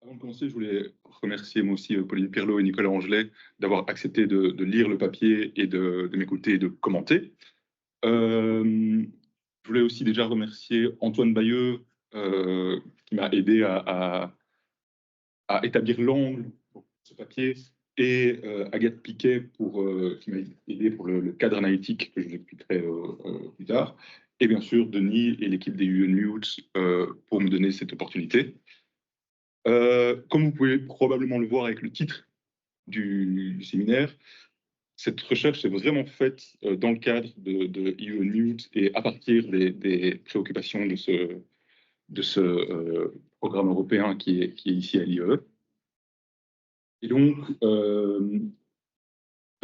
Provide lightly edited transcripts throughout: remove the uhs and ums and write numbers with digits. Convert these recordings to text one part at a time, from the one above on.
Avant de commencer, je voulais remercier moi aussi Pauline Pirlot et Nicolas Angelet d'avoir accepté de lire le papier et de m'écouter et de commenter. Je voulais aussi déjà remercier Antoine Bayeux qui m'a aidé à établir l'angle pour ce papier et Agathe Piquet qui m'a aidé pour le cadre analytique que je vous expliquerai plus tard. Et bien sûr, Denis et l'équipe des Unmute pour me donner cette opportunité. Comme vous pouvez probablement le voir avec le titre du séminaire, cette recherche est vraiment faite dans le cadre de EU Unmute et à partir des préoccupations de ce programme européen qui est ici à l'IE. Et donc,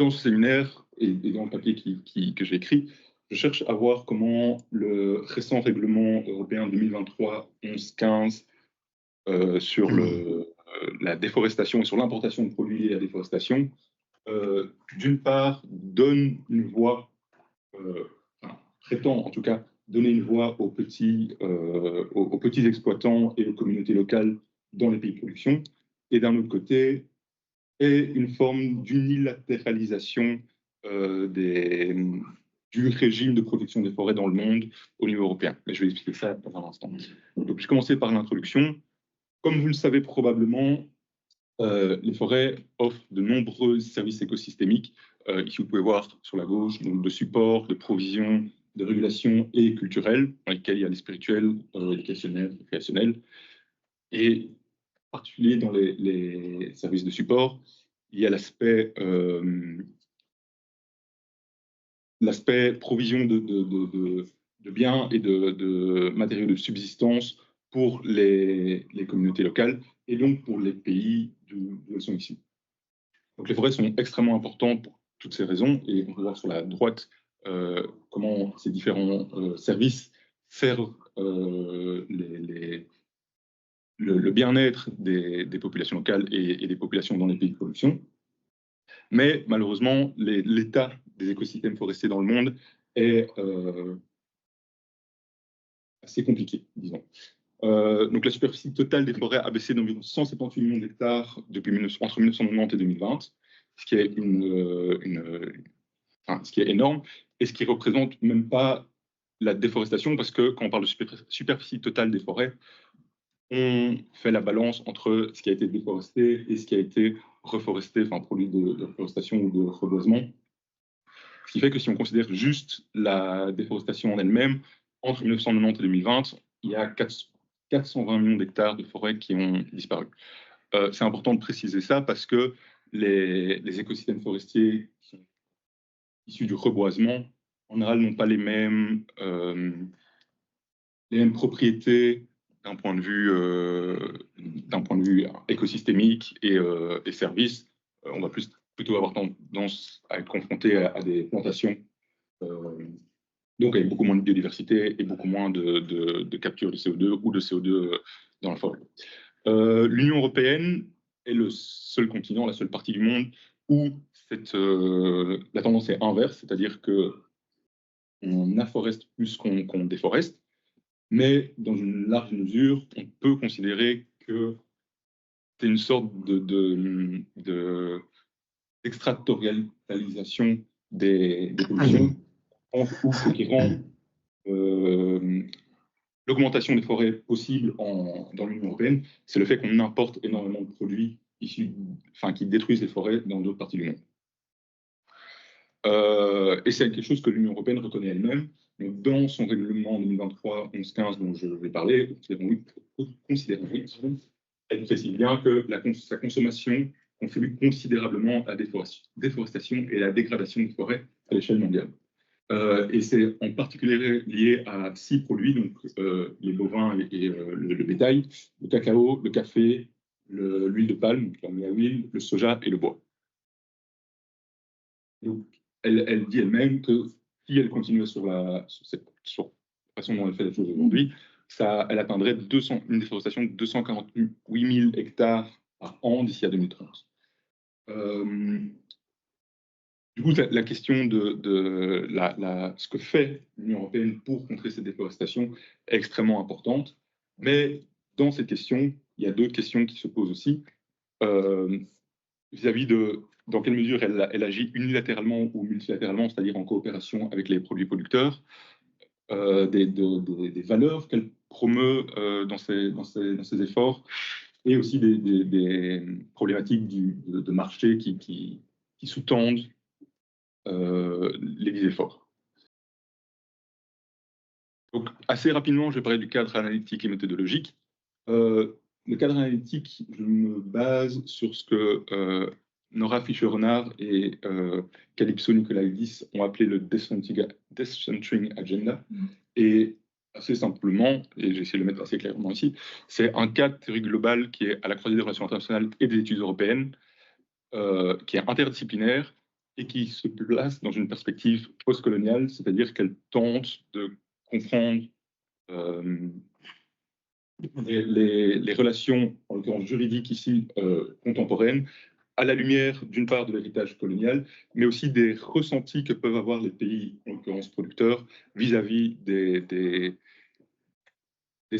dans ce séminaire et dans le papier que j'ai écrit, je cherche à voir comment le récent règlement européen 2023-1115 sur la déforestation et sur l'importation de produits liés à la déforestation, d'une part, donne une voix, prétend en tout cas donner une voix aux petits exploitants et aux communautés locales dans les pays de production, et d'un autre côté, est une forme d'unilatéralisation du régime de protection des forêts dans le monde au niveau européen. Mais je vais expliquer ça dans un instant. Donc, je vais commencer par l'introduction. Comme vous le savez probablement, les forêts offrent de nombreux services écosystémiques. Ici, vous pouvez voir sur la gauche, donc de support, de provision, de régulation et culturelle, dans lesquels il y a les spirituels, éducationnels, récréationnels. Et en particulier dans les services de support, il y a l'aspect provision de biens et de matériaux de subsistance pour les communautés locales et donc pour les pays d'où elles sont issues. Donc les forêts sont extrêmement importantes pour toutes ces raisons et on peut voir sur la droite comment ces différents services servent le bien-être des populations locales et des populations dans les pays de production. Mais malheureusement, l'état des écosystèmes forestiers dans le monde est assez compliqué, disons. Donc la superficie totale des forêts a baissé d'environ 178 millions d'hectares entre 1990 et 2020, ce qui est, ce qui est énorme, et ce qui ne représente même pas la déforestation, parce que quand on parle de superficie totale des forêts, on fait la balance entre ce qui a été déforesté et ce qui a été reforesté, enfin produit de reforestation ou de reboisement. Ce qui fait que si on considère juste la déforestation en elle-même, entre 1990 et 2020, il y a 420 millions d'hectares de forêts qui ont disparu. C'est important de préciser ça parce que les écosystèmes forestiers qui sont issus du reboisement, en général, n'ont pas les mêmes propriétés d'un point de vue écosystémique et services. On va plutôt avoir tendance à être confronté à des plantations, donc avec beaucoup moins de biodiversité et beaucoup moins de capture de CO2 ou de CO2 dans la forêt. L'Union européenne est le seul continent, la seule partie du monde où la tendance est inverse, c'est-à-dire qu'on afforeste plus qu'on déforeste. Mais dans une large mesure, on peut considérer que c'est une sorte d'extraterritorialisation des pollutions, qui rend l'augmentation des forêts possible dans l'Union européenne. C'est le fait qu'on importe énormément de produits qui détruisent les forêts dans d'autres parties du monde. Et c'est quelque chose que l'Union européenne reconnaît elle-même. Donc, dans son règlement 2023-1115 dont je vais parler, elle précise bien que sa consommation contribue considérablement à la déforestation et à la dégradation des forêts à l'échelle mondiale. Et c'est en particulier lié à 6 produits, donc les bovins et le bétail, le cacao, le café, l'huile de palme, donc la huile, le soja et le bois. Donc, elle dit elle-même que si elle continuait sur la façon dont elle fait les choses aujourd'hui, elle atteindrait une déforestation de 248 000 hectares par an d'ici à 2030. Du coup, la question de ce que fait l'Union européenne pour contrer cette déforestation est extrêmement importante. Mais dans cette question, il y a d'autres questions qui se posent aussi vis-à-vis de dans quelle mesure elle agit unilatéralement ou multilatéralement, c'est-à-dire en coopération avec les produits producteurs, des valeurs qu'elle promeut dans ses efforts, et aussi des problématiques de marché qui sous-tendent les efforts. Donc, assez rapidement, je vais parler du cadre analytique et méthodologique. Le cadre analytique, je me base sur ce que Nora Fischer-Renard et Calypso Nicolaïdis ont appelé le Decentering Agenda. Et assez simplement, et j'ai essayé de le mettre assez clairement ici, c'est un cadre théorique global qui est à la croisée des relations internationales et des études européennes, qui est interdisciplinaire et qui se place dans une perspective postcoloniale, c'est-à-dire qu'elle tente de comprendre les relations, en l'occurrence juridiques ici, contemporaines, à la lumière d'une part de l'héritage colonial, mais aussi des ressentis que peuvent avoir les pays, en l'occurrence producteurs, vis-à-vis des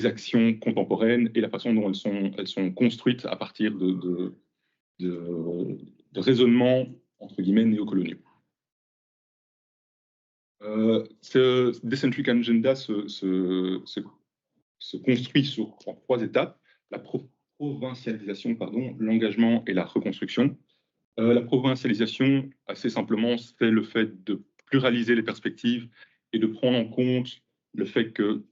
actions contemporaines et la façon dont elles sont construites à partir de raisonnements, entre guillemets, néocoloniaux. Ce Decentric Agenda se construit en 3 étapes: la provincialisation, l'engagement et la reconstruction. La provincialisation, assez simplement, c'est le fait de pluraliser les perspectives et de prendre en compte le fait que,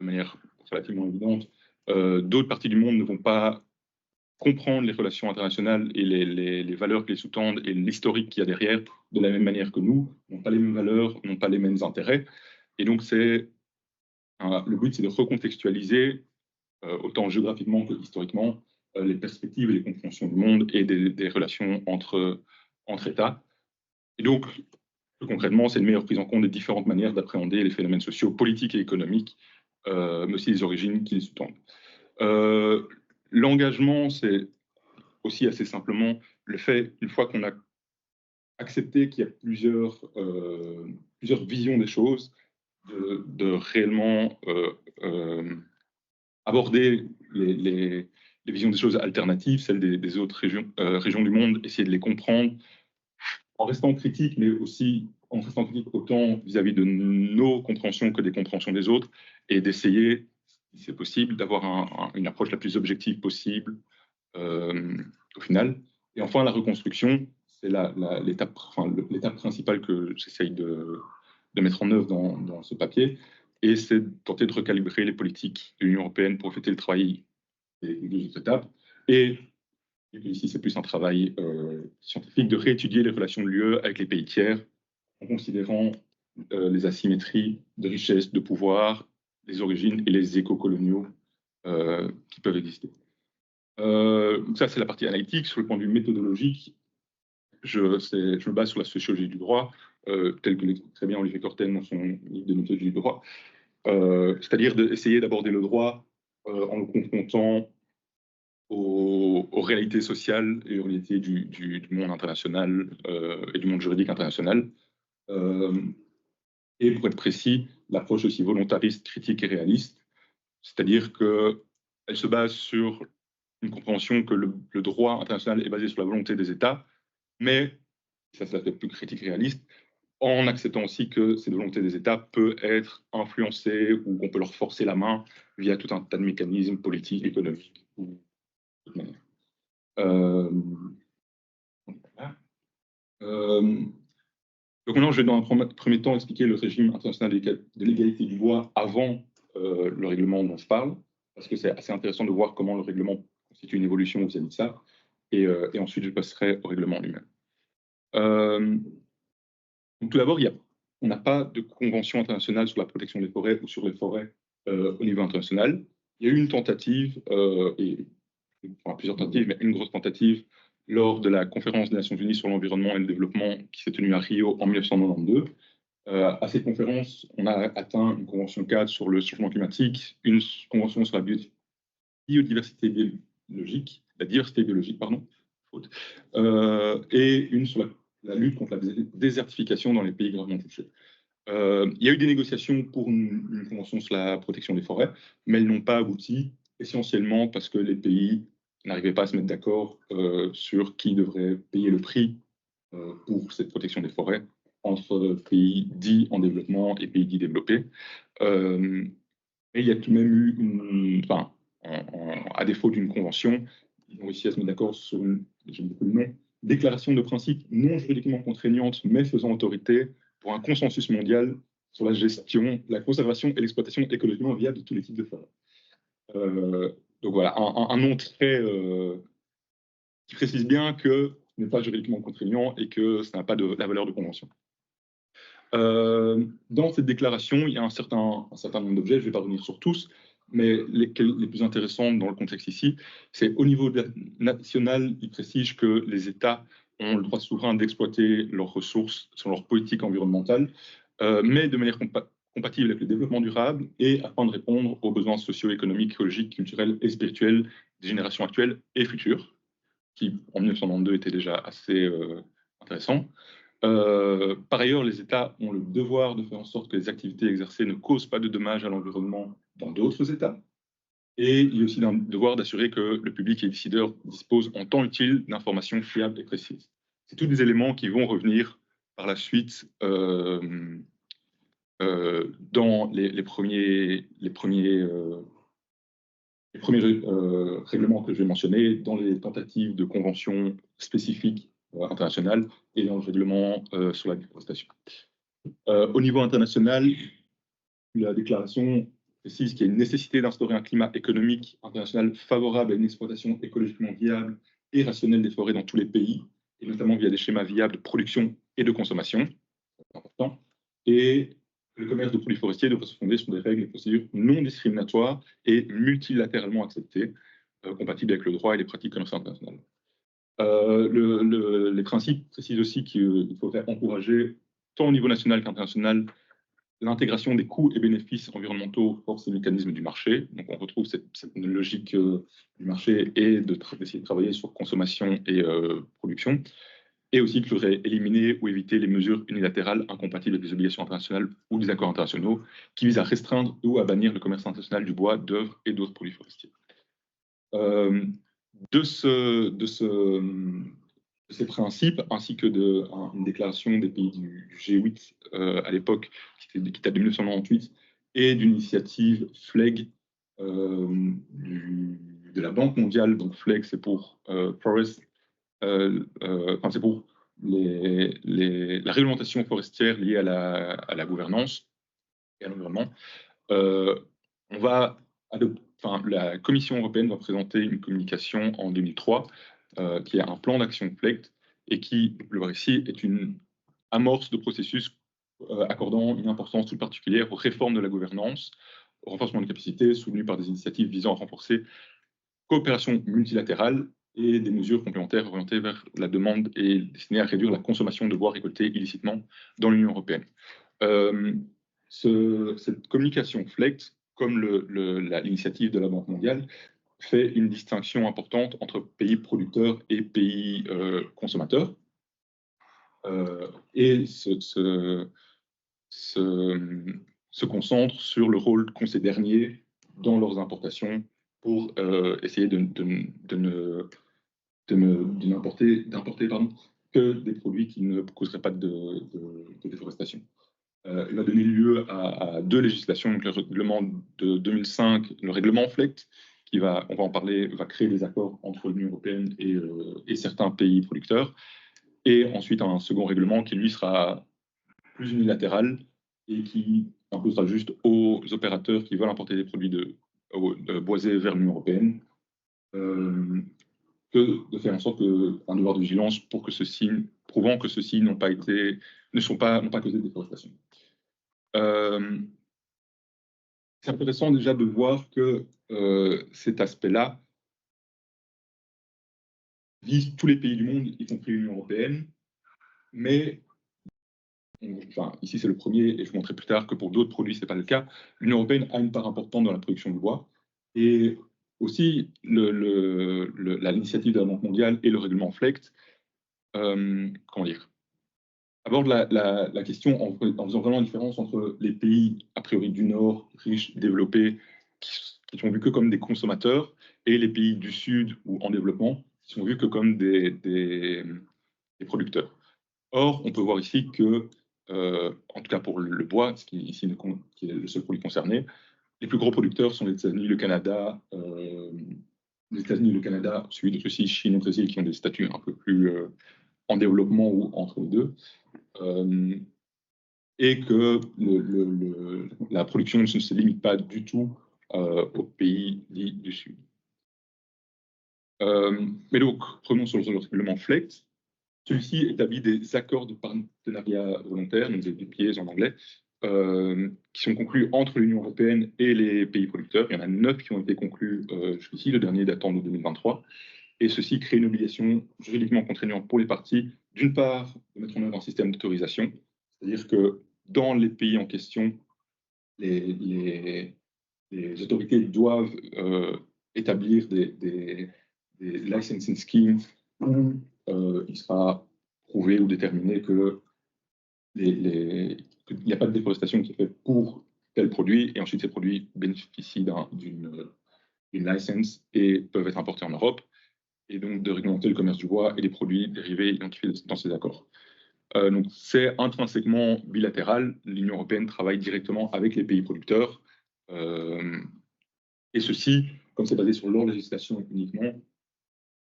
de manière relativement évidente, d'autres parties du monde ne vont pas comprendre les relations internationales et les valeurs qui les sous-tendent et l'historique qu'il y a derrière de la même manière que nous, n'ont pas les mêmes valeurs, n'ont pas les mêmes intérêts. Et donc, le but, c'est de recontextualiser, autant géographiquement que historiquement, les perspectives et les compréhensions du monde et des relations entre États. Et donc, plus concrètement, c'est une meilleure prise en compte des différentes manières d'appréhender les phénomènes sociaux, politiques et économiques, mais aussi les origines qui les sous-tendent. L'engagement, c'est aussi assez simplement le fait, une fois qu'on a accepté qu'il y a plusieurs visions des choses, de réellement aborder les visions des choses alternatives, celles des autres régions du monde, essayer de les comprendre en restant critique, mais aussi en restant critique autant vis-à-vis de nos compréhensions que des compréhensions des autres, et d'essayer, si c'est possible, d'avoir une approche la plus objective possible au final. Et enfin, la reconstruction, c'est l'étape principale que j'essaye de mettre en œuvre dans ce papier, et c'est de tenter de recalibrer les politiques de l'Union européenne pour effectuer le travail des 2 autres étapes. Et ici, c'est plus un travail scientifique de réétudier les relations de l'UE avec les pays tiers en considérant les asymétries de richesse, de pouvoir, les origines et les échos coloniaux qui peuvent exister. Ça, c'est la partie analytique. Sur le point de vue méthodologique, je me base sur la sociologie du droit, telle que l'explique très bien Olivier Courtenne dans son livre de méthodologie du droit, c'est-à-dire d'essayer d'aborder le droit en le confrontant aux réalités sociales et aux réalités du monde international et du monde juridique international. Et pour être précis, l'approche aussi volontariste, critique et réaliste, c'est-à-dire qu'elle se base sur une compréhension que le droit international est basé sur la volonté des États, mais, ça c'est l'aspect plus critique et réaliste, en acceptant aussi que cette volonté des États peut être influencée ou qu'on peut leur forcer la main via tout un tas de mécanismes politiques, économiques ou d'autres manières. Donc maintenant, je vais dans un premier temps expliquer le régime international de l'égalité du droit avant le règlement dont je parle, parce que c'est assez intéressant de voir comment le règlement constitue une évolution vis-à-vis de ça, et ensuite je passerai au règlement lui-même. Donc tout d'abord, on n'a pas de convention internationale sur la protection des forêts ou sur les forêts au niveau international. Il y a eu une tentative, plusieurs tentatives, mais une grosse tentative lors de la conférence des Nations Unies sur l'environnement et le développement qui s'est tenue à Rio en 1992. À cette conférence, on a atteint une convention cadre sur le changement climatique, une convention sur la diversité biologique, et une sur la lutte contre la désertification dans les pays gravement touchés. Il y a eu des négociations pour une convention sur la protection des forêts, mais elles n'ont pas abouti. essentiellement parce que les pays n'arrivaient pas à se mettre d'accord sur qui devrait payer le prix pour cette protection des forêts entre pays dits en développement et pays dits développés. Et il y a tout de même eu enfin, à défaut d'une convention, ils ont réussi à se mettre d'accord sur j'aime beaucoup le nom, déclaration de principe non juridiquement contraignante, mais faisant autorité pour un consensus mondial sur la gestion, la conservation et l'exploitation écologiquement viable de tous les types de forêts. Donc voilà, un nom très qui précise bien que ce n'est pas juridiquement contraignant et que ça n'a pas la valeur de convention. Dans cette déclaration, il y a un certain nombre d'objets, je ne vais pas revenir sur tous, mais les plus intéressants dans le contexte ici, c'est au niveau national, il précise que les États ont le droit souverain d'exploiter leurs ressources sur leur politique environnementale, mais de manière compatible avec le développement durable et afin de répondre aux besoins socio-économiques, écologiques, culturels et spirituels des générations actuelles et futures, qui en 1992 étaient déjà assez intéressants. Par ailleurs, les États ont le devoir de faire en sorte que les activités exercées ne causent pas de dommages à l'environnement dans d'autres États. Et il y a aussi un devoir d'assurer que le public et les décideurs disposent en temps utile d'informations fiables et précises. C'est tous des éléments qui vont revenir par la suite dans les premiers règlements que je vais mentionner, dans les tentatives de conventions spécifiques internationales et dans le règlement sur la déforestation. Au niveau international, la déclaration précise qu'il y a une nécessité d'instaurer un climat économique international favorable à une exploitation écologiquement viable et rationnelle des forêts dans tous les pays, et notamment via des schémas viables de production et de consommation. C'est important. Et le commerce de produits forestiers devrait se fonder sur des règles et procédures non discriminatoires et multilatéralement acceptées, compatibles avec le droit et les pratiques commerciales internationales. Les principes précisent aussi qu'il faudrait encourager, tant au niveau national qu'international, l'intégration des coûts et bénéfices environnementaux forces et mécanismes du marché. Donc on retrouve cette logique du marché et d'essayer de travailler sur consommation et production. Et aussi qu'il faudrait éliminer ou éviter les mesures unilatérales incompatibles avec des obligations internationales ou des accords internationaux qui visent à restreindre ou à bannir le commerce international du bois, d'œuvres et d'autres produits forestiers. De ces principes, ainsi que une déclaration des pays du G8 à l'époque, qui date de 1998, et d'une initiative FLEG de la Banque mondiale. Donc FLEG, c'est pour Forest, c'est pour la réglementation forestière liée à la gouvernance et à l'environnement. La Commission européenne va présenter une communication en 2003 qui est un plan d'action FLEGT et qui, je le vois ici, est une amorce de processus accordant une importance toute particulière aux réformes de la gouvernance, au renforcement des capacités, soutenu par des initiatives visant à renforcer coopération multilatérale et des mesures complémentaires orientées vers la demande et destinées à réduire la consommation de bois récolté illicitement dans l'Union européenne. Cette communication FLEGT, comme l'initiative de la Banque mondiale, fait une distinction importante entre pays producteurs et pays consommateurs. Et se concentre sur le rôle qu'ont ces derniers dans leurs importations pour essayer d'importer que des produits qui ne causeraient pas de déforestation. Il va donner lieu à deux législations, donc le règlement de 2005, le règlement FLEGT, on va en parler, va créer des accords entre l'Union européenne et certains pays producteurs, et ensuite un second règlement qui, lui, sera plus unilatéral et qui imposera juste aux opérateurs qui veulent importer des produits de boisés vers l'Union européenne que de faire en sorte qu'un devoir de vigilance pour que ceux-ci, prouvant que ceux-ci n'ont pas causé de déforestation. C'est intéressant déjà de voir que cet aspect-là vise tous les pays du monde, y compris l'Union européenne, mais ici c'est le premier, et je vous montrerai plus tard que pour d'autres produits ce n'est pas le cas. L'Union européenne a une part importante dans la production de bois, et aussi l'initiative de la Banque mondiale et le règlement FLEGT, aborde la question en faisant vraiment la différence entre les pays a priori du Nord, riches, développés, qui qui sont vus que comme des consommateurs, et les pays du Sud ou en développement, qui sont vus que comme des producteurs. Or, on peut voir ici que, en tout cas pour le bois, ce qui, ici, qui est le seul produit concerné, les plus gros producteurs sont les États-Unis, le Canada, suivis de Russie, Chine et Brésil, qui ont des statuts un peu plus en développement ou entre les deux. Et que la production ne se limite pas du tout aux pays dits du Sud. Mais donc, prenons sur le règlement FLEGT. Celui-ci établit des accords de partenariat volontaire, donc des PPAs en anglais, qui sont conclus entre l'Union européenne et les pays producteurs. Il y en a 9 qui ont été conclus jusqu'ici, le dernier datant de 2023. Et ceci crée une obligation juridiquement contraignante pour les parties, d'une part, de mettre en œuvre un système d'autorisation, c'est-à-dire que dans les pays en question, les autorités doivent établir des licensing schemes où il sera prouvé ou déterminé que qu'il n'y a pas de déforestation qui est faite pour tel produit, et ensuite ces produits bénéficient d'une licence et peuvent être importés en Europe, et donc de réglementer le commerce du bois et les produits dérivés identifiés dans ces accords. Donc c'est intrinsèquement bilatéral. L'Union européenne travaille directement avec les pays producteurs, et ceux-ci, comme c'est basé sur leur législation uniquement,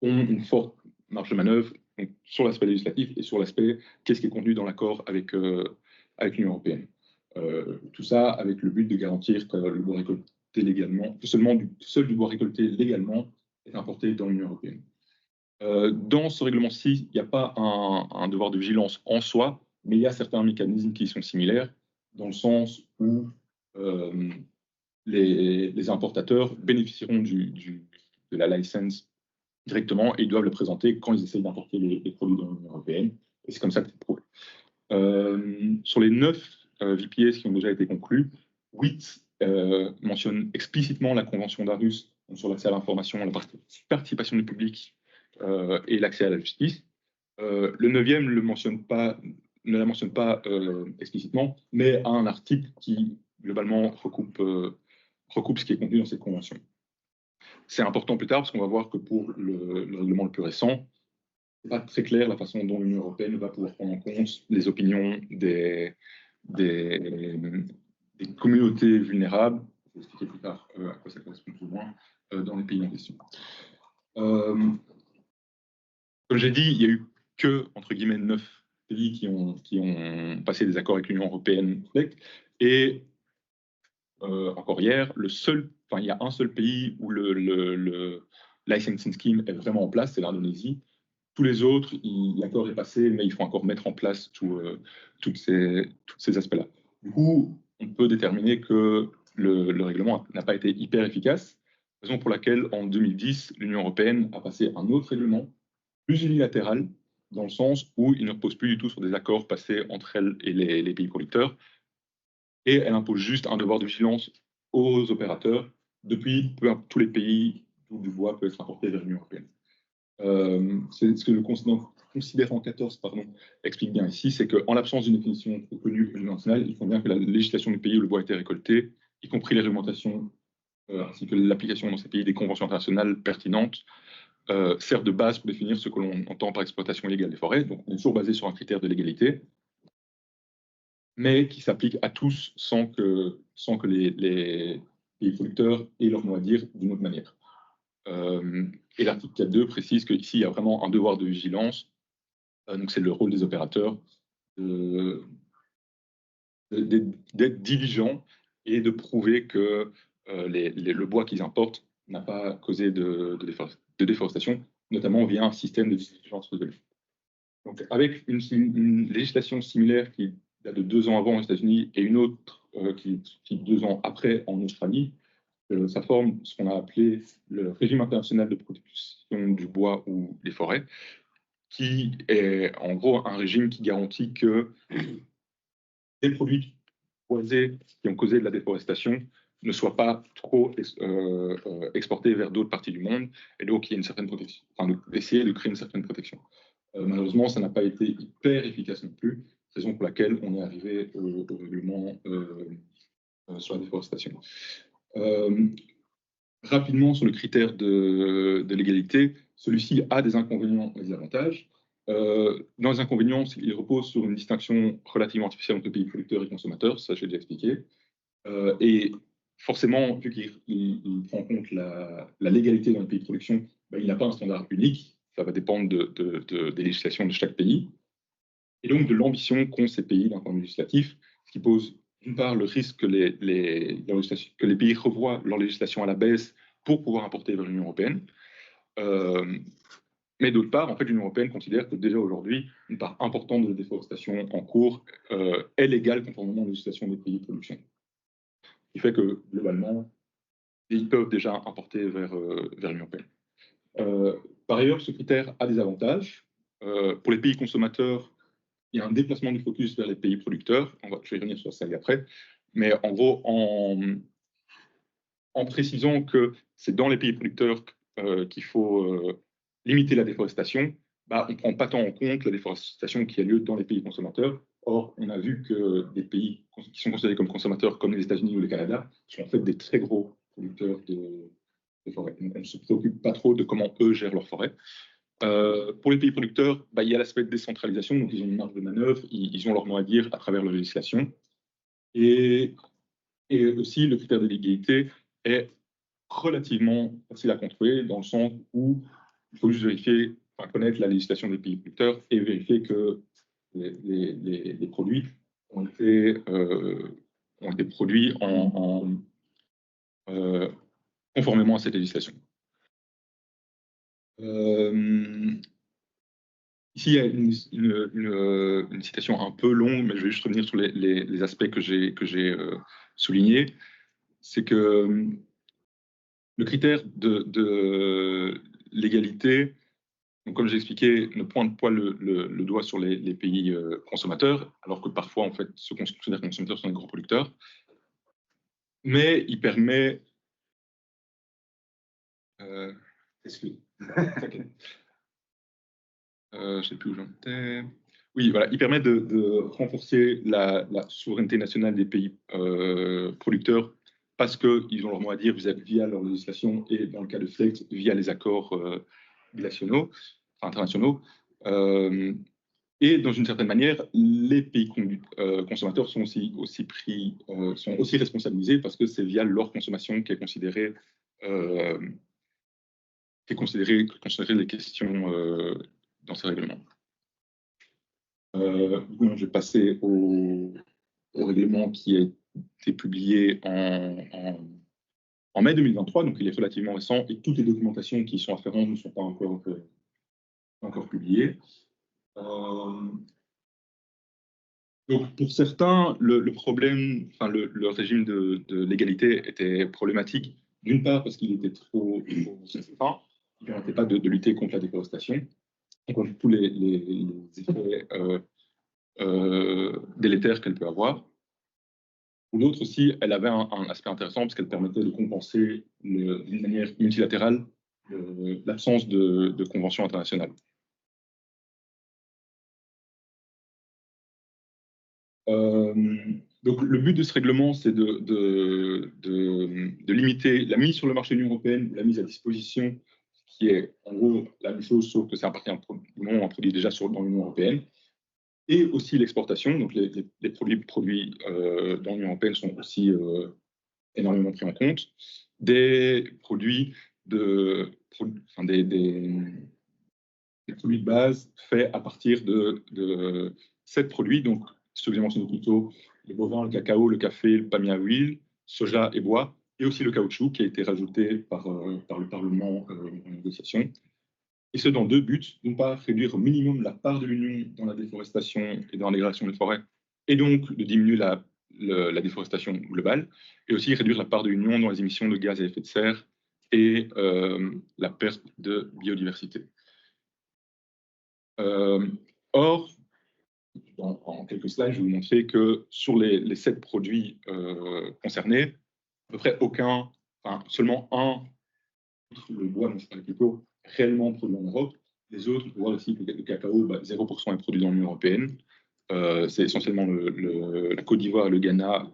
ont une forte marge de manœuvre donc, sur l'aspect législatif et sur l'aspect qu'est-ce qui est contenu dans l'accord avec l'Union européenne. Tout ça avec le but de garantir que le bois récolté légalement, que seul du bois récolté légalement est importé dans l'Union européenne. Dans ce règlement-ci, il n'y a pas un devoir de vigilance en soi, mais il y a certains mécanismes qui sont similaires, dans le sens où les importateurs bénéficieront de la licence directement et ils doivent le présenter quand ils essayent d'importer les produits dans l'Union européenne. Et c'est comme ça que c'est prouvé. Sur les 9 VPS qui ont déjà été conclus, 8 mentionnent explicitement la Convention d'Aarhus sur l'accès à l'information, la participation du public et l'accès à la justice. Le 9e ne la mentionne pas explicitement, mais a un article qui, globalement, recoupe ce qui est contenu dans cette convention. C'est important plus tard parce qu'on va voir que pour le règlement le plus récent, ce n'est pas très clair la façon dont l'Union européenne va pouvoir prendre en compte les opinions des communautés vulnérables. Je vais expliquer plus tard à quoi ça correspond plus ou moins dans les pays en question. Comme j'ai dit, il n'y a eu que, entre guillemets, 9 pays qui ont passé des accords avec l'Union européenne. Et encore hier, il y a un seul pays où le licensing scheme est vraiment en place, c'est l'Indonésie. Tous les autres, l'accord est passé, mais il faut encore mettre en place tous ces aspects-là. Du coup, on peut déterminer que le règlement n'a pas été hyper efficace, raison pour laquelle, en 2010, l'Union européenne a passé un autre règlement, plus unilatéral, dans le sens où il ne repose plus du tout sur des accords passés entre elle et les pays producteurs, et elle impose juste un devoir de vigilance aux opérateurs depuis tous les pays où du bois peut être importé vers l'Union européenne. C'est ce que le considérant 14 explique bien ici, c'est qu'en l'absence d'une définition connue au niveau national, il faut bien que la législation du pays où le bois a été récolté, y compris les réglementations ainsi que l'application dans ces pays des conventions internationales pertinentes, sert de base pour définir ce que l'on entend par exploitation illégale des forêts. Donc on est toujours basé sur un critère de légalité, mais qui s'applique à tous sans que les producteurs aient leur mot à dire d'une autre manière. Et l'article 4.2 précise qu'ici, il y a vraiment un devoir de vigilance. Donc c'est le rôle des opérateurs d'être diligents et de prouver que le bois qu'ils importent n'a pas causé de déforestation, notamment via un système de vigilance résolu. Donc avec une législation similaire qui date de 2 ans avant aux États-Unis et une autre qui 2 ans après en Australie, ça forme ce qu'on a appelé le régime international de protection du bois ou des forêts, qui est en gros un régime qui garantit que les produits boisés qui ont causé de la déforestation ne soient pas trop exportés vers d'autres parties du monde, et donc il y a une certaine protection, enfin essayer de créer une certaine protection. Malheureusement, ça n'a pas été hyper efficace non plus, raison pour laquelle on est arrivé au règlement sur la déforestation. rapidement sur le critère de l'égalité, celui-ci a des inconvénients et des avantages. Dans les inconvénients, il repose sur une distinction relativement artificielle entre pays producteurs et consommateurs, ça j'ai déjà expliqué. Et forcément, vu qu'il prend en compte la légalité dans le pays de production, il n'a pas un standard unique, ça va dépendre des législations de chaque pays, et donc de l'ambition qu'ont ces pays d'un point de vue législatif, ce qui pose d'une part le risque que les pays revoient leur législation à la baisse pour pouvoir importer vers l'Union européenne. Mais d'autre part, en fait, l'Union européenne considère que déjà aujourd'hui, une part importante de la déforestation en cours est légale conformément à la législation des pays de production. Ce qui fait que, globalement, ils peuvent déjà importer vers l'Union européenne. Par ailleurs, ce critère a des avantages. Pour les pays consommateurs, il y a un déplacement du focus vers les pays producteurs. Je vais revenir sur ça après. Mais en gros, en précisant que c'est dans les pays producteurs qu'il faut limiter la déforestation, on ne prend pas tant en compte la déforestation qui a lieu dans les pays consommateurs. Or, on a vu que des pays qui sont considérés comme consommateurs, comme les États-Unis ou le Canada, sont en fait des très gros producteurs de forêt. On ne se préoccupe pas trop de comment eux gèrent leurs forêts. Pour les pays producteurs, il y a l'aspect de décentralisation, donc ils ont une marge de manœuvre, ils ont leur mot à dire à travers leur législation. Et aussi, le critère de l'égalité est relativement facile à contrôler, dans le sens où il faut juste vérifier, connaître la législation des pays producteurs et vérifier que les produits ont été produits conformément à cette législation. Ici, il y a une citation un peu longue, mais je vais juste revenir sur les aspects que j'ai soulignés. C'est que le critère de l'égalité, comme j'ai expliqué, ne pointe pas le doigt sur les pays consommateurs, alors que parfois, en fait, ceux qu'on considère consommateurs sont des gros producteurs. Mais il permet... je ne sais plus où j'en étais. Oui, voilà, il permet de renforcer la souveraineté nationale des pays producteurs parce qu'ils ont leur mot à dire via leur législation et, dans le cas de FLEGT, via les accords internationaux. Et dans une certaine manière, les pays consommateurs sont aussi responsabilisés parce que c'est via leur consommation qu'est considérée les questions dans ces règlements. Je vais passer au règlement qui a été publié en mai 2023, donc il est relativement récent, et toutes les documentations qui sont afférentes ne sont pas encore publiées. Donc pour certains, le problème, le régime de l'égalité était problématique, d'une part parce qu'il était trop restreint, il ne permettait pas de lutter contre la déforestation, et contre tous les effets délétères qu'elle peut avoir. Pour d'autres aussi, elle avait un aspect intéressant parce qu'elle permettait de compenser d'une manière multilatérale l'absence de conventions internationales. Donc le but de ce règlement, c'est de limiter la mise sur le marché de l'Union européenne, la mise à disposition, qui est en gros la même chose, sauf que ça appartient à un produit déjà dans l'Union européenne, et aussi l'exportation. Donc les produits dans l'Union européenne sont aussi énormément pris en compte. Des produits des produits de base faits à partir de 7 produits, donc ceux que j'ai mentionnés plus tôt, le bovin, le cacao, le café, le palmier à huile, soja et bois, et aussi le caoutchouc qui a été rajouté par le Parlement en négociation. Et ce, dans deux buts. D'une part, réduire au minimum la part de l'Union dans la déforestation et dans la dégradation des forêts, et donc de diminuer la déforestation globale, et aussi réduire la part de l'Union dans les émissions de gaz à effet de serre et la perte de biodiversité. Or, en quelques slides, je vais vous montrer que sur les 7 produits concernés, à peu près aucun, seulement un, le bois dont je parlais plus tôt, réellement produit en Europe. Les autres, on peut voir aussi que le cacao, 0% est produit dans l'Union européenne. C'est essentiellement la Côte d'Ivoire et le Ghana,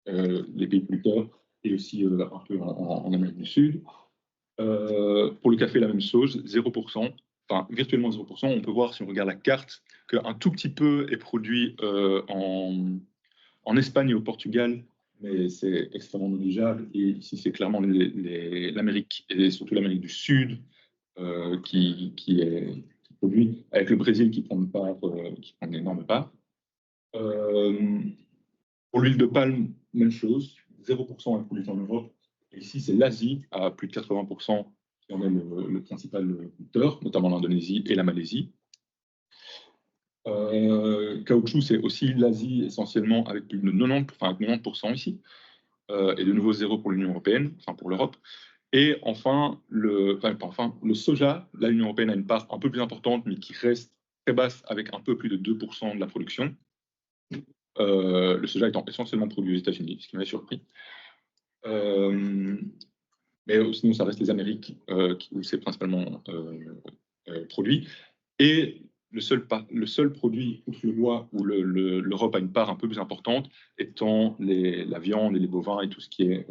les pays producteurs, et aussi un peu en Amérique du Sud. Pour le café, la même chose, 0%, enfin virtuellement 0%. On peut voir, si on regarde la carte, qu'un tout petit peu est produit en Espagne et au Portugal, mais c'est extrêmement négligeable. Et ici, c'est clairement l'Amérique, et surtout l'Amérique du Sud, qui produit, avec le Brésil qui prend une énorme part. Pour l'huile de palme, même chose, 0% est produite en Europe. Et ici, c'est l'Asie, à plus de 80%, qui en est le principal producteur, notamment l'Indonésie et la Malaisie. Caoutchouc, c'est aussi l'Asie essentiellement, avec plus de 90% ici, et de nouveau 0 pour l'Union européenne, enfin pour l'Europe. Et enfin, le soja, là, l'Union européenne a une part un peu plus importante, mais qui reste très basse, avec un peu plus de 2% de la production. Le soja étant essentiellement produit aux États-Unis, ce qui m'avait surpris. Mais sinon, ça reste les Amériques où c'est principalement produit. Et le seul produit, outre le bois, où l'Europe a une part un peu plus importante, étant la viande et les bovins et tout ce qui est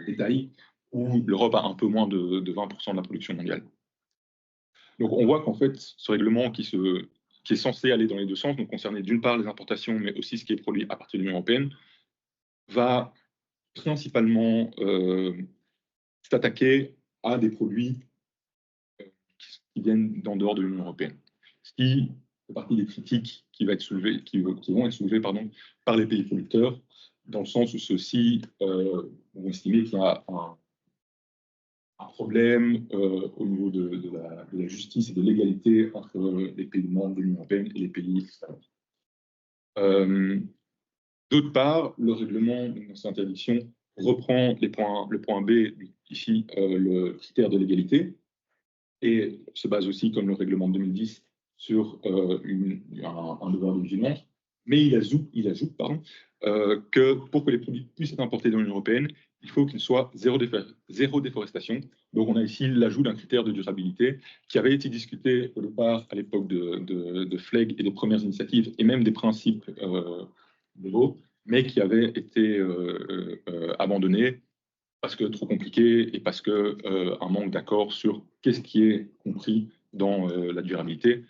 détail, où l'Europe a un peu moins de 20% de la production mondiale. Donc on voit qu'en fait, ce règlement qui est censé aller dans les deux sens, donc concerner d'une part les importations, mais aussi ce qui est produit à partir de l'Union européenne, va principalement s'attaquer à des produits qui viennent d'en dehors de l'Union européenne. Ce qui fait partie des critiques qui vont être soulevées par les pays producteurs, dans le sens où ceux-ci vont estimer qu'il y a un problème au niveau de la justice et de l'égalité entre les pays membres de l'Union européenne et les pays extérieurs. D'autre part, le règlement dans cette interdiction reprend le point B, ici le critère de l'égalité, et se base aussi, comme le règlement de 2010, sur un devoir de vigilance. Mais il ajoute que pour que les produits puissent être importés dans l'Union européenne, il faut qu'il soit zéro déforestation. Donc on a ici l'ajout d'un critère de durabilité qui avait été discuté au départ à l'époque de FLEG et des premières initiatives, et même des principes de l'eau, mais qui avait été abandonné parce que trop compliqué et parce qu'un manque d'accord sur qu'est-ce qui est compris dans la durabilité.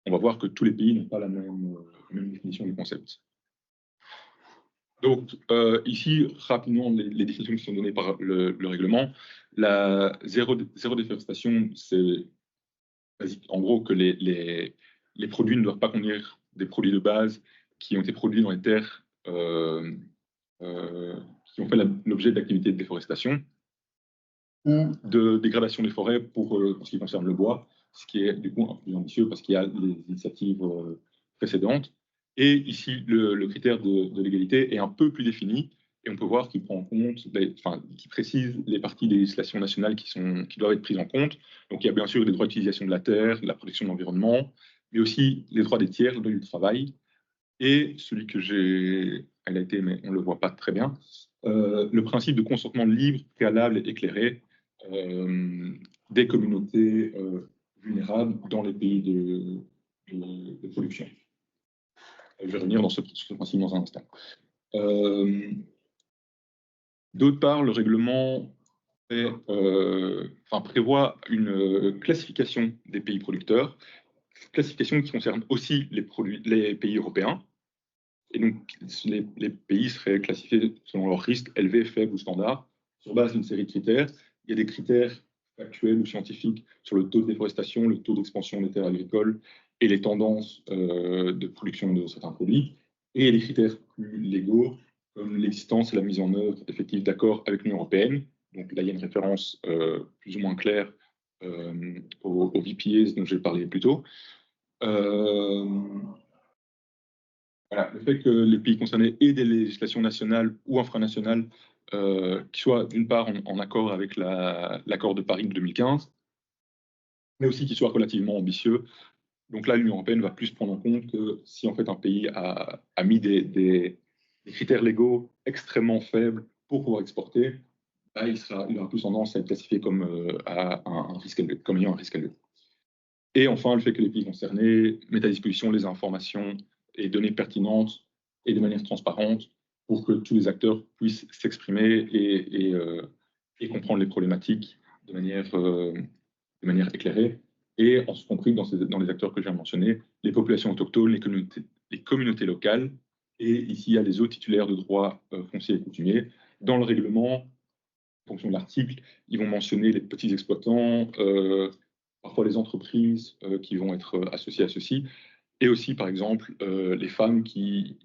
On va voir que tous les pays n'ont pas la même définition du concept. Donc ici, rapidement, les définitions qui sont données par le règlement. La zéro déforestation, c'est en gros que les produits ne doivent pas contenir des produits de base qui ont été produits dans les terres qui ont fait l'objet d'activités de déforestation ou de dégradation des forêts pour ce qui concerne le bois, ce qui est du coup un peu plus ambitieux parce qu'il y a les initiatives précédentes. Et ici, le critère de l'égalité est un peu plus défini, et on peut voir qu'il prend en compte, qui précise les parties des législations nationales qui doivent être prises en compte. Donc il y a bien sûr les droits d'utilisation de la terre, la protection de l'environnement, mais aussi les droits des tiers, le droit du travail, et celui que j'ai highlighté, mais on ne le voit pas très bien, le principe de consentement libre, préalable et éclairé des communautés vulnérables dans les pays de production. Je vais revenir sur ce principe dans un instant. D'autre part, le règlement prévoit une classification des pays producteurs, classification qui concerne aussi les pays européens. Et donc, les pays seraient classifiés selon leur risque élevé, faible ou standard, sur base d'une série de critères. Il y a des critères factuels ou scientifiques sur le taux de déforestation, le taux d'expansion des terres agricoles et les tendances de production de certains produits. Et il y a des critères plus légaux, comme l'existence et la mise en œuvre effective d'accords avec l'Union européenne. Donc là, il y a une référence plus ou moins claire aux VPAs dont j'ai parlé plus tôt. Voilà, le fait que les pays concernés aient des législations nationales ou infranationales qui soient d'une part en accord avec l'accord de Paris de 2015, mais aussi qui soient relativement ambitieux. Donc là, l'Union européenne va plus prendre en compte que si en fait un pays a mis des critères légaux extrêmement faibles pour pouvoir exporter, là, il aura plus tendance à être classifié comme ayant un risque élevé. Et enfin, le fait que les pays concernés mettent à disposition les informations et données pertinentes et de manière transparente pour que tous les acteurs puissent s'exprimer et comprendre les problématiques de manière éclairée, et en compris dans les acteurs que j'ai mentionnés, les populations autochtones, les communautés locales, et ici il y a les autres titulaires de droits fonciers et coutumiers. Dans le règlement, en fonction de l'article, ils vont mentionner les petits exploitants, parfois les entreprises qui vont être associées à ceci, et aussi, par exemple, les femmes qui,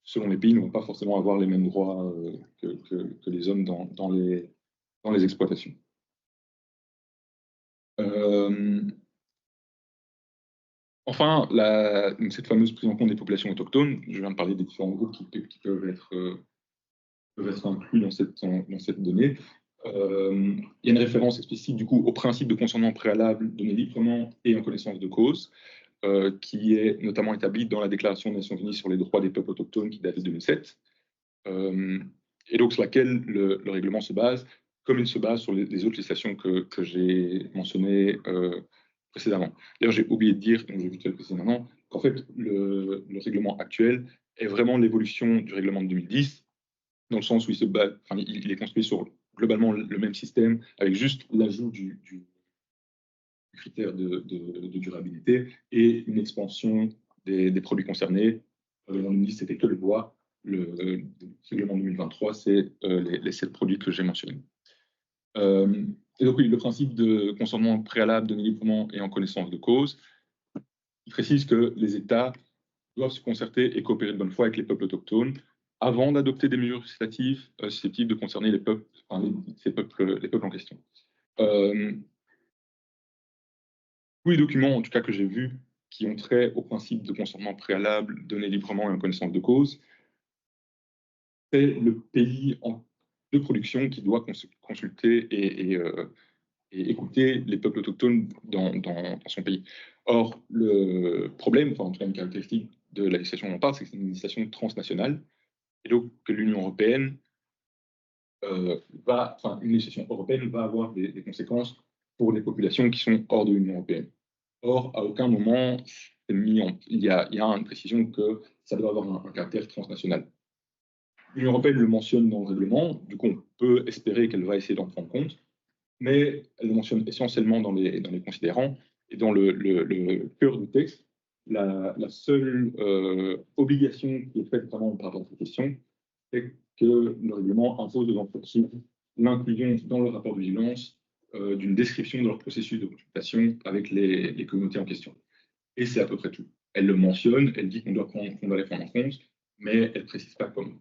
selon les pays, ne vont pas forcément avoir les mêmes droits que les hommes dans les exploitations. Enfin, cette fameuse prise en compte des populations autochtones, je viens de parler des différents groupes qui peuvent être inclus dans cette donnée. Il y a une référence explicite du coup au principe de consentement préalable donné librement et en connaissance de cause, qui est notamment établi dans la Déclaration des Nations Unies sur les droits des peuples autochtones qui date de 2007, et donc sur laquelle le règlement se base, comme il se base sur les autres législations que j'ai mentionnées précédemment. D'ailleurs, j'ai oublié de dire, donc j'ai vu le précédemment, qu'en fait, le règlement actuel est vraiment l'évolution du règlement de 2010, dans le sens où il est construit sur globalement le même système, avec juste l'ajout du critère de durabilité et une expansion des produits concernés. Le règlement 2010, c'était que le bois. Le règlement 2023, c'est les 7 produits que j'ai mentionnés. Et donc, oui, le principe de consentement préalable, donné librement et en connaissance de cause, il précise que les États doivent se concerter et coopérer de bonne foi avec les peuples autochtones avant d'adopter des mesures législatives susceptibles de concerner les peuples en question. Tous les documents, en tout cas que j'ai vus, qui ont trait au principe de consentement préalable, donné librement et en connaissance de cause, c'est le pays de production qui doit consulter et écouter les peuples autochtones dans son pays. Or, le problème, enfin en tout cas une caractéristique de la législation dont on parle, c'est que c'est une législation transnationale, et donc que l'Union européenne une législation européenne va avoir des conséquences pour les populations qui sont hors de l'Union européenne. Or, à aucun moment, il y a une précision que ça doit avoir un caractère transnational. L'Union européenne le mentionne dans le règlement, du coup on peut espérer qu'elle va essayer d'en prendre compte, mais elle le mentionne essentiellement dans les considérants, et dans le cœur du texte, la seule obligation qui est faite vraiment par rapport à cette question, c'est que le règlement impose aux entreprises l'inclusion dans le rapport de vigilance d'une description de leur processus de consultation avec les communautés en question. Et c'est à peu près tout. Elle le mentionne, elle dit qu'on doit les prendre en compte, mais elle ne précise pas comment.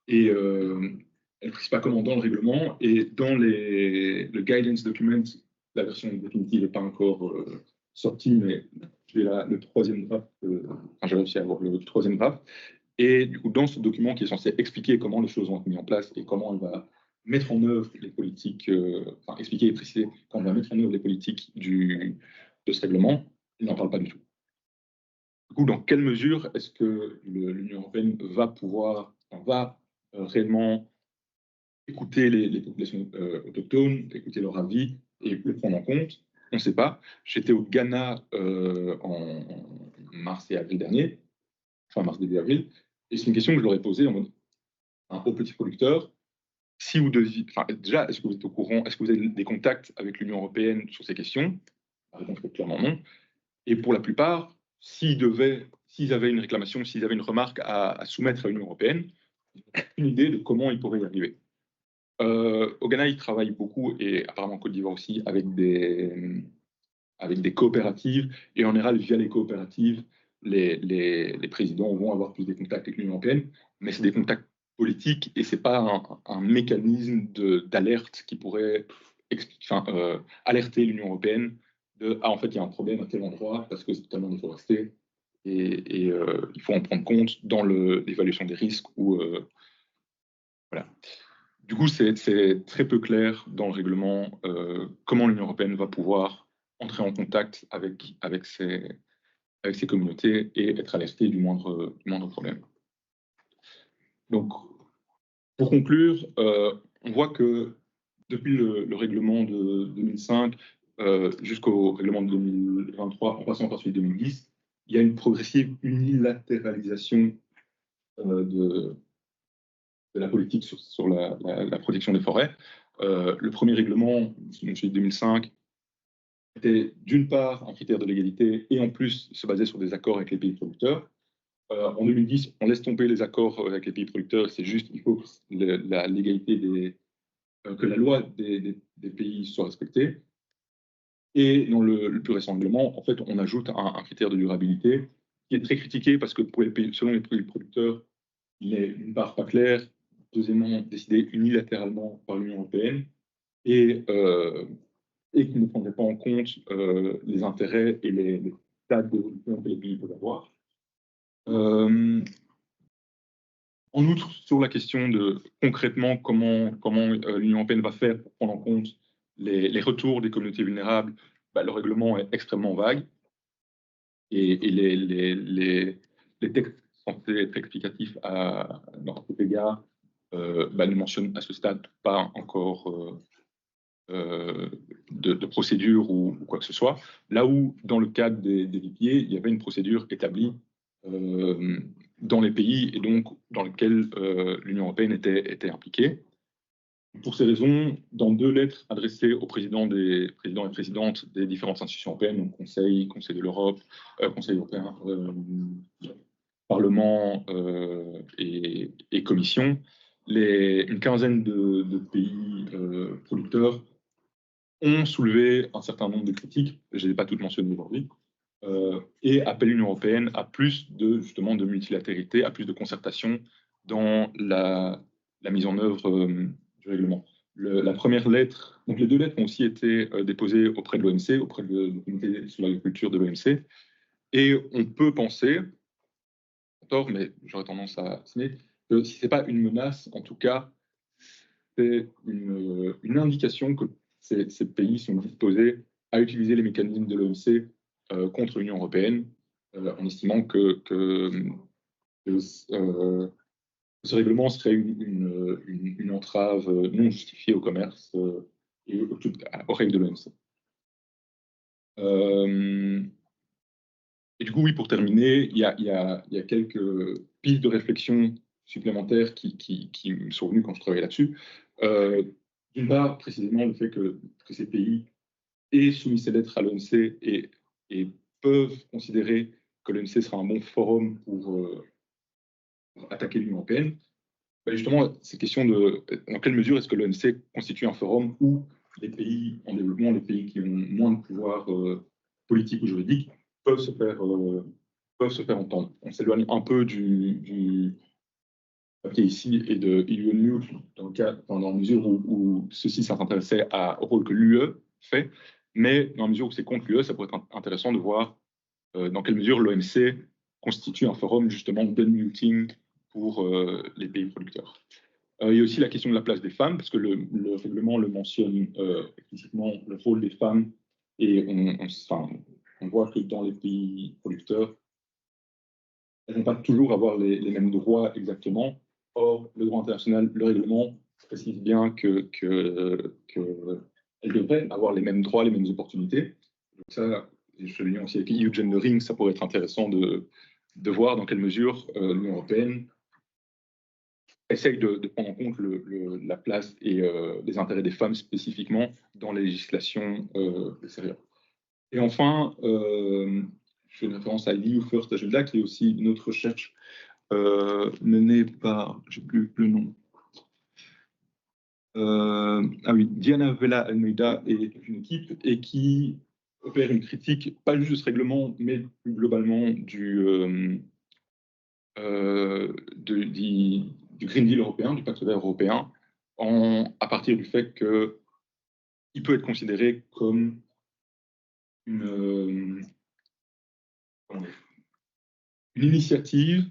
Et elle ne précise pas comment dans le règlement, et dans le guidance document, la version définitive n'est pas encore sortie, mais j'ai le troisième draft, j'ai réussi à avoir le troisième draft. Et du coup, dans ce document qui est censé expliquer comment les choses vont être mises en place et comment on va mettre en œuvre les politiques, expliquer et préciser comment on va mettre en œuvre les politiques de ce règlement, il n'en parle pas du tout. Du coup, dans quelle mesure est-ce que l'Union européenne va réellement écouter les populations autochtones, écouter leur avis et le prendre en compte? On ne sait pas. J'étais au Ghana en mars et avril dernier, fin mars, début avril, et c'est une question que je leur ai posée aux petits producteurs. Si vous deviez, déjà, est-ce que vous êtes au courant, est-ce que vous avez des contacts avec l'Union européenne sur ces questions? La réponse est clairement non. Et pour la plupart, s'ils avaient une réclamation, s'ils avaient une remarque à soumettre à l'Union européenne, une idée de comment ils pourraient y arriver. Au Ghana, ils travaillent beaucoup, et apparemment en Côte d'Ivoire aussi, avec des coopératives, et en général, via les coopératives, les présidents vont avoir plus des contacts avec l'Union européenne, mais c'est des contacts politiques, et c'est pas un mécanisme d'alerte qui pourrait alerter l'Union européenne en fait, il y a un problème à tel endroit parce que c'est totalement déforesté, et il faut en prendre compte dans l'évaluation des risques. Voilà. Du coup, c'est très peu clair dans le règlement comment l'Union européenne va pouvoir entrer en contact avec ces communautés et être alertée du moindre problème. Donc, pour conclure, on voit que depuis le règlement de 2005 jusqu'au règlement de 2023, en passant par celui de 2010, il y a une progressive unilatéralisation la politique sur la protection des forêts. Le premier règlement, celui de 2005, était d'une part un critère de légalité et en plus se basait sur des accords avec les pays producteurs. En 2010, on laisse tomber les accords avec les pays producteurs, c'est juste il faut que la légalité que la loi des pays soit respectée. Et dans le plus récent règlement, en fait, on ajoute un critère de durabilité qui est très critiqué parce que selon les pays producteurs, il est d'une part pas clair, deuxièmement décidé unilatéralement par l'Union européenne et qui ne prendrait pas en compte les intérêts et les stades d'évolution que les pays peuvent avoir. En outre, sur la question de concrètement comment l'Union européenne va faire pour prendre en compte les retours des communautés vulnérables, le règlement est extrêmement vague et les textes censés être explicatifs dans cet égard ne mentionnent à ce stade pas encore de procédure ou quoi que ce soit. Là où, dans le cadre des VPA, il y avait une procédure établie dans les pays et donc dans lequel l'Union européenne était impliquée. Pour ces raisons, dans 2 lettres adressées aux présidents et présidentes des différentes institutions européennes, donc Conseil de l'Europe, Conseil européen, Parlement et Commission, une quinzaine de pays producteurs ont soulevé un certain nombre de critiques, je ne les ai pas toutes mentionnées aujourd'hui, et appellent l'Union européenne à plus justement de multilatéralité, à plus de concertation dans la mise en œuvre du règlement. La première lettre, donc les 2 lettres ont aussi été déposées auprès de l'OMC, auprès du comité sur l'agriculture de l'OMC, et on peut penser, tort, mais j'aurais tendance à signer, que si ce n'est pas une menace, en tout cas, c'est une indication que ces pays sont disposés à utiliser les mécanismes de l'OMC contre l'Union européenne, en estimant que ce règlement serait une entrave non justifiée au commerce et aux règles de l'OMC. Et du coup, oui, pour terminer, il y a quelques pistes de réflexion supplémentaires qui me sont venues quand je travaillais là-dessus. D'une part, précisément, le fait que ces pays aient soumis ces lettres à l'OMC et peuvent considérer que l'OMC sera un bon forum pour attaquer l'Union européenne. Justement, cette question de dans quelle mesure est-ce que l'OMC constitue un forum où les pays en développement, les pays qui ont moins de pouvoir politique ou juridique, peuvent se faire entendre. On s'éloigne un peu du papier ici et de EU News dans la mesure où ceci s'intéressait au rôle que l'UE fait, mais dans la mesure où c'est contre l'UE, ça pourrait être intéressant de voir dans quelle mesure l'OMC constitue un forum justement d'unmuting pour les pays producteurs. Il y a aussi la question de la place des femmes, parce que le règlement le mentionne explicitement le rôle des femmes, et on voit que dans les pays producteurs, elles ne vont pas toujours avoir les mêmes droits exactement. Or, le droit international, le règlement précise bien qu'elles devraient avoir les mêmes droits, les mêmes opportunités. Donc ça, je souligne aussi avec EU Gendering, ça pourrait être intéressant de voir dans quelle mesure l'Union européenne essaye de prendre en compte la place et les intérêts des femmes spécifiquement dans les législations extérieures. Et enfin, je fais une référence à l'EU First Agenda, qui est aussi une autre recherche menée par, je n'ai plus le nom, Diana Vela Almeida et une équipe, et qui opère une critique, pas juste de ce règlement, mais plus globalement du Green Deal européen, du pacte vert européen, à partir du fait qu'il peut être considéré comme une initiative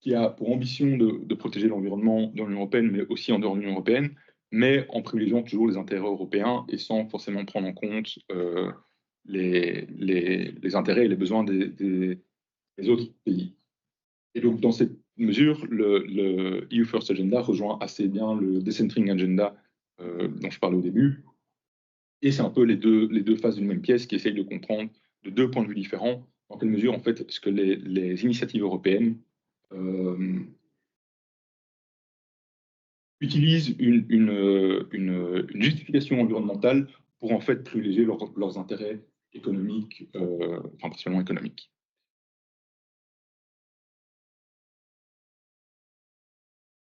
qui a pour ambition de protéger l'environnement dans l'Union européenne, mais aussi en dehors de l'Union européenne, mais en privilégiant toujours les intérêts européens et sans forcément prendre en compte les intérêts et les besoins des autres pays. Et donc, dans cette mesure, le EU First Agenda rejoint assez bien le Decentering Agenda dont je parlais au début. Et c'est un peu les deux faces d'une même pièce qui essayent de comprendre de 2 points de vue différents dans quelle mesure, en fait, est-ce que les initiatives européennes utilisent une justification environnementale pour en fait privilégier leurs intérêts économiques, enfin principalement économiques.